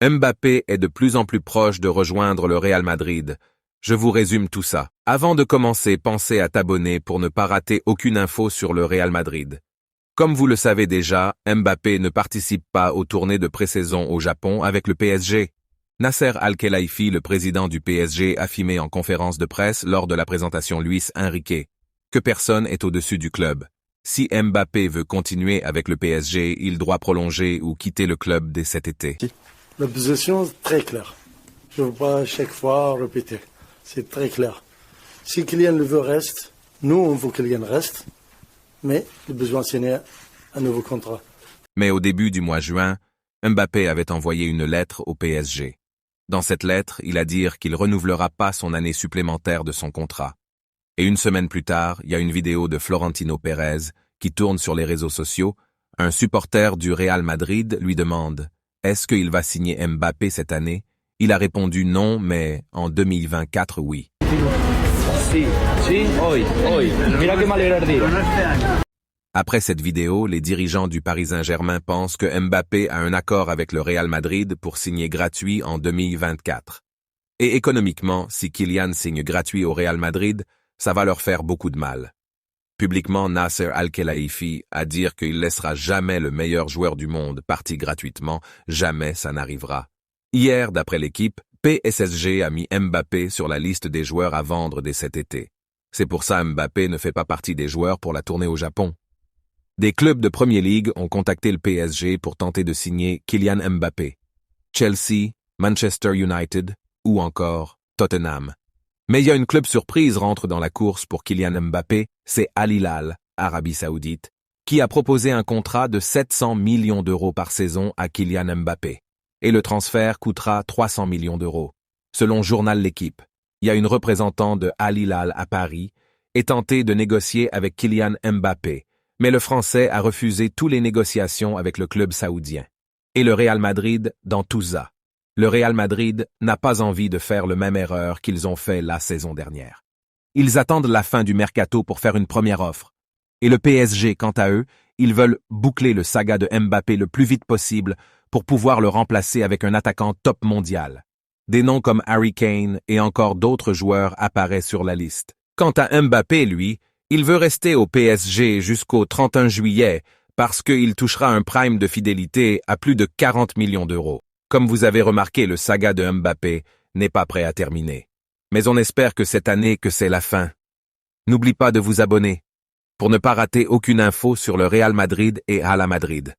Mbappé est de plus en plus proche de rejoindre le Real Madrid. Je vous résume tout ça. Avant de commencer, pensez à t'abonner pour ne pas rater aucune info sur le Real Madrid. Comme vous le savez déjà, Mbappé ne participe pas aux tournées de pré-saison au Japon avec le PSG. Nasser Al-Khelaifi, le président du PSG, affirmait en conférence de presse lors de la présentation Luis Enrique que personne est au-dessus du club. Si Mbappé veut continuer avec le PSG, il doit prolonger ou quitter le club dès cet été. La position est très claire. Je ne veux pas chaque fois répéter. C'est très clair. Si Kylian le veut, reste. Nous, on veut que Kylian reste. Mais il a besoin de signer un nouveau contrat. Mais au début du mois de juin, Mbappé avait envoyé une lettre au PSG. Dans cette lettre, il a dit qu'il ne renouvellera pas son année supplémentaire de son contrat. Et une semaine plus tard, il y a une vidéo de Florentino Pérez qui tourne sur les réseaux sociaux. Un supporter du Real Madrid lui demande « Est-ce qu'il va signer Mbappé cette année ?» Il a répondu non, mais en 2024, oui. Après cette vidéo, les dirigeants du Paris Saint-Germain pensent que Mbappé a un accord avec le Real Madrid pour signer gratuit en 2024. Et économiquement, si Kylian signe gratuit au Real Madrid, ça va leur faire beaucoup de mal. Publiquement, Nasser Al-Khelaifi a dit qu'il laissera jamais le meilleur joueur du monde partir gratuitement, jamais ça n'arrivera. Hier, d'après l'équipe, PSG a mis Mbappé sur la liste des joueurs à vendre dès cet été. C'est pour ça Mbappé ne fait pas partie des joueurs pour la tournée au Japon. Des clubs de Premier League ont contacté le PSG pour tenter de signer Kylian Mbappé. Chelsea, Manchester United ou encore Tottenham. Mais il y a une club surprise rentre dans la course pour Kylian Mbappé, c'est Al Hilal, Arabie Saoudite, qui a proposé un contrat de 700 millions d'euros par saison à Kylian Mbappé. Et le transfert coûtera 300 millions d'euros. Selon Journal L'Équipe, il y a une représentante de Al Hilal à Paris et tenté de négocier avec Kylian Mbappé, mais le Français a refusé toutes les négociations avec le club saoudien. Et le Real Madrid dans tout ça. Le Real Madrid n'a pas envie de faire la même erreur qu'ils ont fait la saison dernière. Ils attendent la fin du mercato pour faire une première offre. Et le PSG, quant à eux, ils veulent boucler le saga de Mbappé le plus vite possible pour pouvoir le remplacer avec un attaquant top mondial. Des noms comme Harry Kane et encore d'autres joueurs apparaissent sur la liste. Quant à Mbappé, lui, il veut rester au PSG jusqu'au 31 juillet parce qu'il touchera un prime de fidélité à plus de 40 millions d'euros. Comme vous avez remarqué, le saga de Mbappé n'est pas prêt à terminer. Mais on espère que cette année, que c'est la fin. N'oublie pas de vous abonner pour ne pas rater aucune info sur le Real Madrid et Al Madrid.